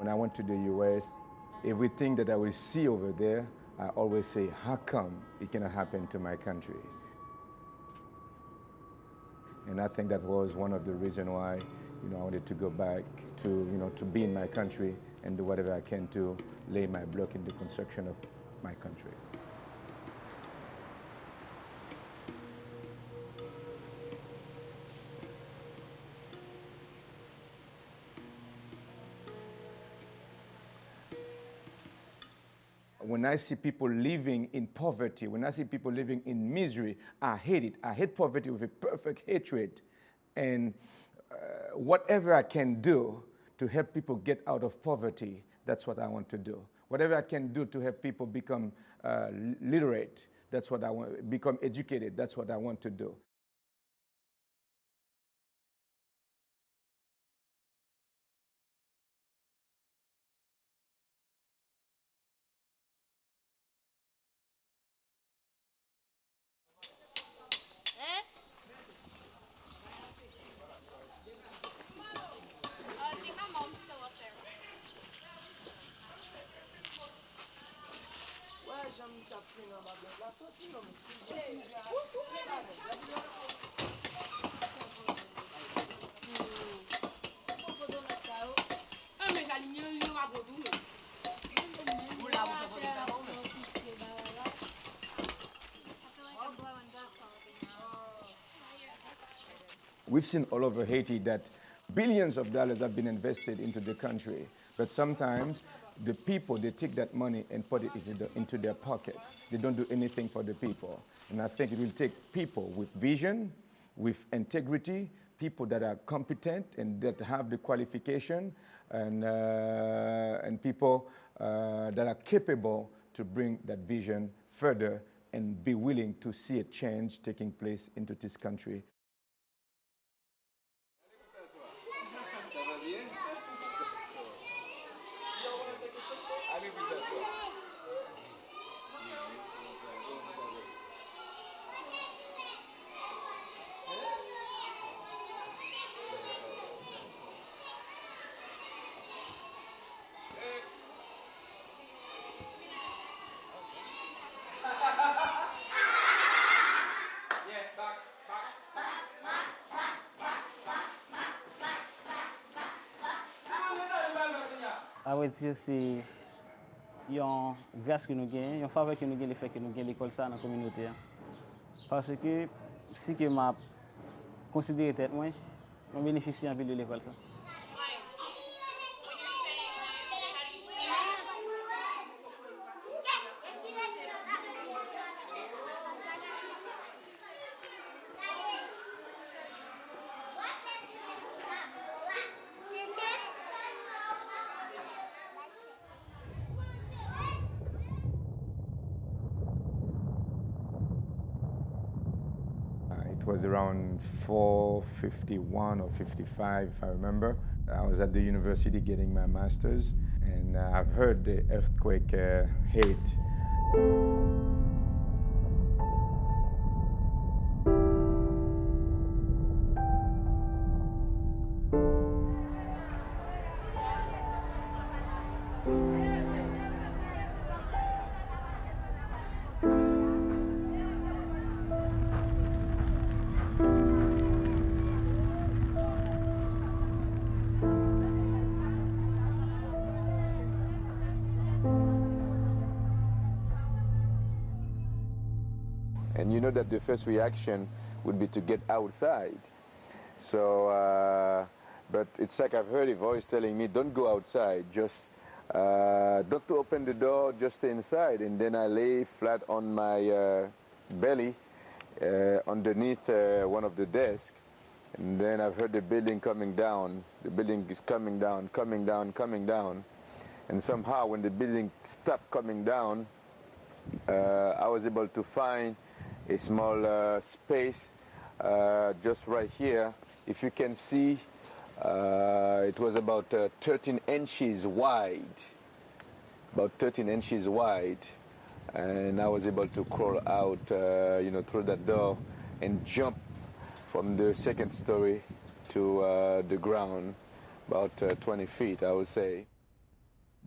When I went to the US, everything that I will see over there, I always say, how come it cannot happen to my country? And I think that was one of the reasons why, I wanted to go back to be in my country and do whatever I can to lay my block in the construction of my country. When I see people living in poverty, when I see people living in misery, I hate it. I hate poverty with a perfect hatred. And whatever I can do to help people get out of poverty, that's what I want to do. Whatever I can do to help people become literate, that's what I want, become educated, that's what I want to do. We've seen all over Haiti that billions of dollars have been invested into the country, but sometimes the people, they take that money and put it into their pocket. They don't do anything for the people. And I think it will take people with vision, with integrity, people that are competent and that have the qualification, and people that are capable to bring that vision further and be willing to see a change taking place into this country. A vrai dire, c'est une grâce que nous gagnons, une faveur que nous gagnons, le fait que nous gagnons l'école ça dans la communauté. Parce que si que m'a considéré tête moi, on bénéficie en ville de l'école ça. It was around 4:51 or 55, if I remember. I was at the university getting my master's, and I've heard the earthquake hit. And you know that the first reaction would be to get outside. So, but it's like I've heard a voice telling me, don't go outside, just don't open the door, just stay inside. And then I lay flat on my belly underneath one of the desks. And then I've heard the building coming down. The building is coming down, coming down, coming down. And somehow when the building stopped coming down, I was able to find a small space just right here. If you can see, it was about 13 inches wide, about 13 inches wide. And I was able to crawl out, through that door and jump from the second story to the ground, about 20 feet, I would say.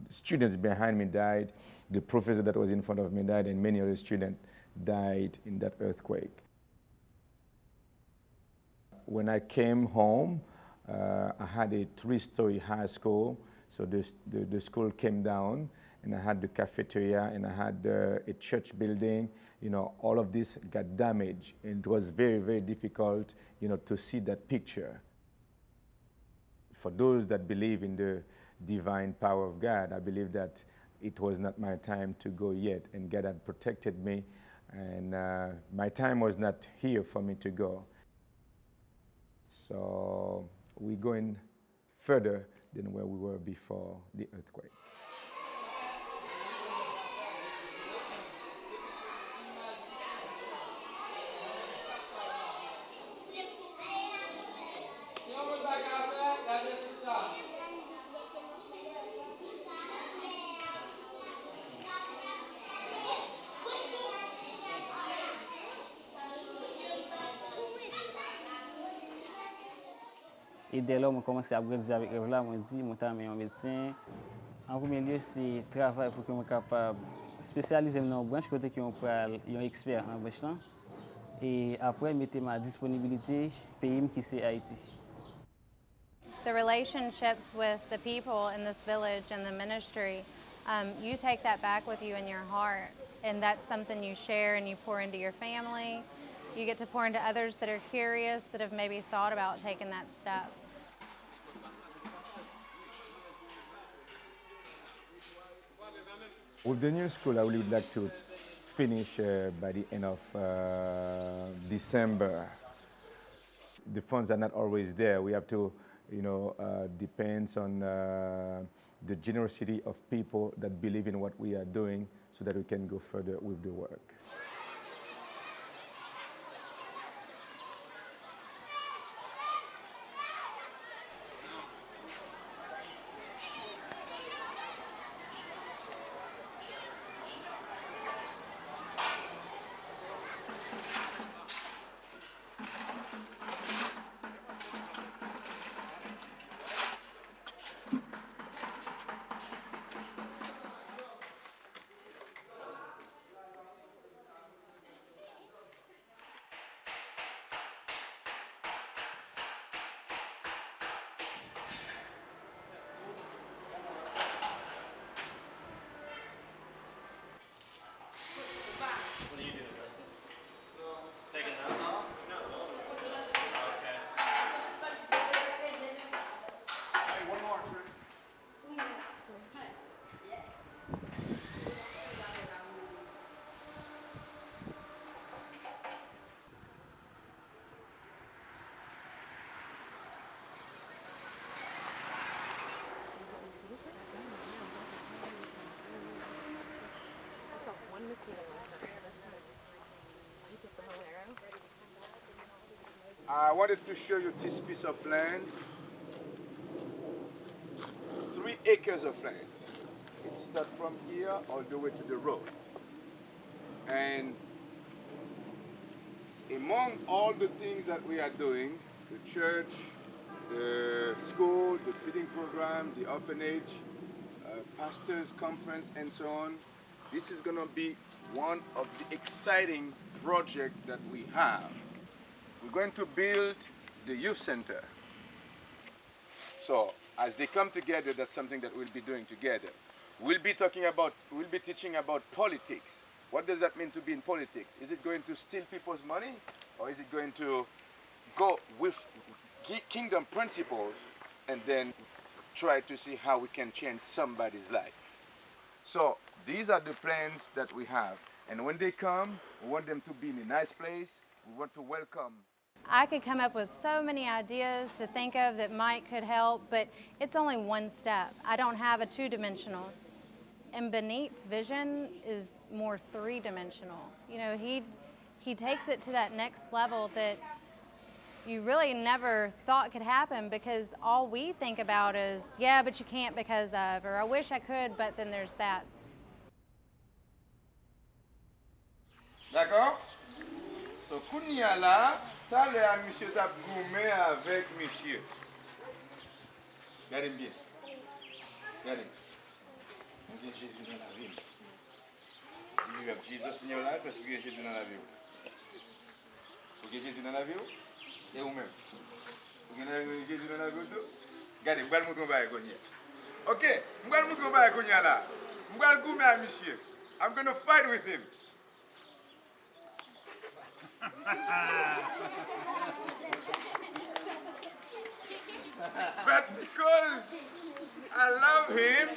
students behind me died, the professor that was in front of me died, and many other students died in that earthquake. When I came home, I had a 3-story high school, so the school came down, and I had the cafeteria, and I had a church building. All of this got damaged, and it was very, very difficult, to see that picture. For those that believe in the divine power of God, I believe that it was not my time to go yet, and God had protected me, and my time was not here for me to go. So we're going further than where we were before the earthquake. Et dès lors, je commencé à grandir avec rêve là, je dis, je suis un médecin. En premier lieu, c'est travail pour que je sois capable de spécialiser dans une branche côté qui est un expert en branche là. Et après, mettre ma disponibilité pays qui c'est Haïti. The relationships with the people in this village and the ministry, you take that back with you in your heart, and that's something you share and you pour into your family. You get to pour into others that are curious, that have maybe thought about taking that step. With the new school, I would like to finish by the end of December. The funds are not always there. We have to, depends on the generosity of people that believe in what we are doing so that we can go further with the work. I wanted to show you this piece of land. 3 acres of land. It starts from here all the way to the road. And among all the things that we are doing, the church, the school, the feeding program, the orphanage, pastors' conference, and so on, this is going to be one of the exciting projects that we have. We're going to build the youth center. So as they come together, that's something that we'll be doing together. We'll be teaching about politics. What does that mean to be in politics? Is it going to steal people's money? Or is it going to go with kingdom principles and then try to see how we can change somebody's life? So these are the plans that we have. And when they come, we want them to be in a nice place. We want to welcome. I could come up with so many ideas to think of that might could help, but it's only one step. I don't have a 2-dimensional. And Benit's vision is more 3-dimensional. He takes it to that next level that you really never thought could happen, because all we think about is, yeah, but you can't because of, or I wish I could, but then there's that. D'accord? So, kounya la, ta le a monsieur tap gourmet avec monsieur. Regardez bien. Regardez. Get Jesus dans la vie. Do you have Jesus in your life? Est-ce que vous avez Jésus dans la vie? Vous avez Jésus dans la vie? Et vous-même? Vous avez Jésus dans la vie? Regardez, je vais vous montrer un peu. Ok, je vais vous montrer un peu là. Je vais vous montrer à monsieur. I'm going to fight with him. But because I love him,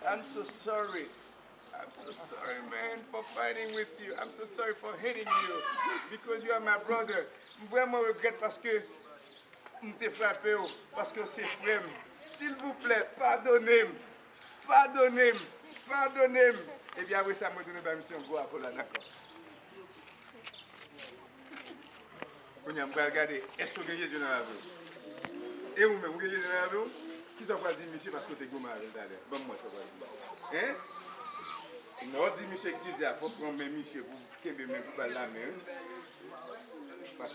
I'm so sorry. I'm so sorry, man, for fighting with you. I'm so sorry for hating you because you are my brother. Je vraiment regrette parce que je t'ai frappé, parce que c'est frère. S'il vous plaît, pardonnez-moi. Pardonnez-moi. Pardonnez-moi. Et bien après ça, je me donne ma mission pour là, d'accord. On y a regardé, est-ce que Jésus dans la vie? Et vous-même, vous avez Jésus dans la vie? Qui s'en va dire, monsieur, parce que tu es gommé avec d'aller? Bon, moi, ça va dire. Hein? Non, dis, monsieur, excusez, il faut prendre mes monsieur pour qu'il me mette pas la main. Parce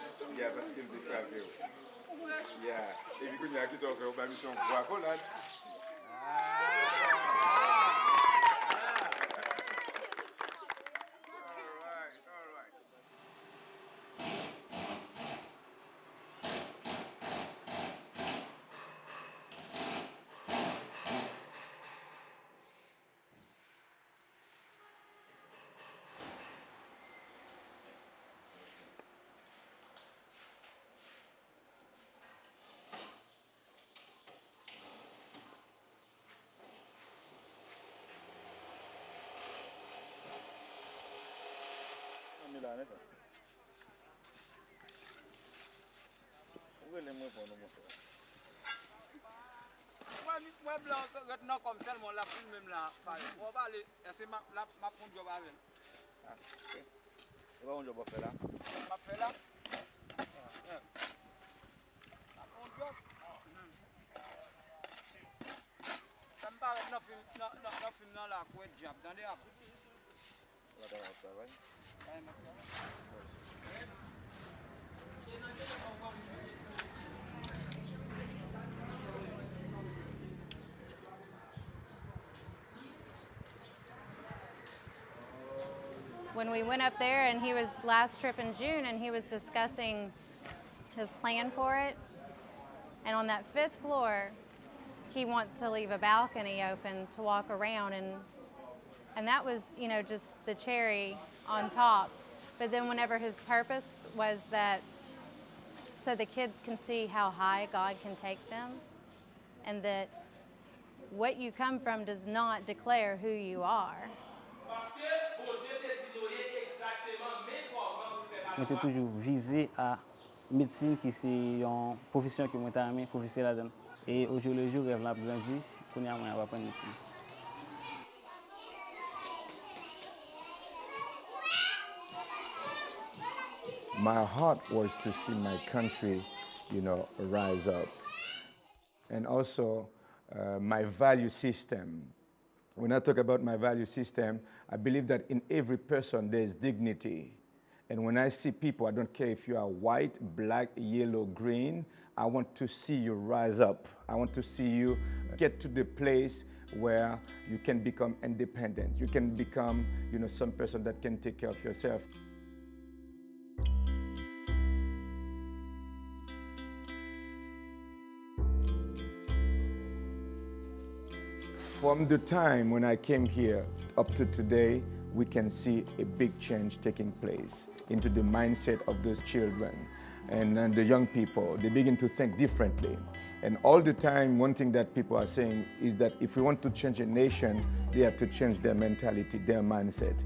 qu'il me frappé. Et puis, il y a qui s'en fait au mission pour accolade. Moi blanc maintenant comme tellement la plume même là. On va aller essayer ma prendre job avec. Ah. Et on job faire là. Ma faire là. La prendre job. Ça me paraît non film dans la quoi job dans des après. On va dans le travail. When we went up there, and he was last trip in June, and he was discussing his plan for it. And on that 5th floor, he wants to leave a balcony open to walk around, and that was, you know, just the cherry on top. But then whenever his purpose was that so the kids can see how high God can take them, and that what you come from does not declare who you are. Je suis toujours visé à médecine qui c'est une profession que moi j'ai aimé professeur là-dedans. Et au jour le jour, rêve l'a grandi, qu'on a moyen d'apprendre médecine. My heart was to see my country, you know, rise up. And also my value system. When I talk about my value system, I believe that in every person there's dignity. And when I see people, I don't care if you are white, black, yellow, green, I want to see you rise up. I want to see you get to the place where you can become independent. You can become, you know, some person that can take care of yourself. From the time when I came here up to today, we can see a big change taking place into the mindset of those children and the young people. They begin to think differently. And all the time, one thing that people are saying is that if we want to change a nation, they have to change their mentality, their mindset.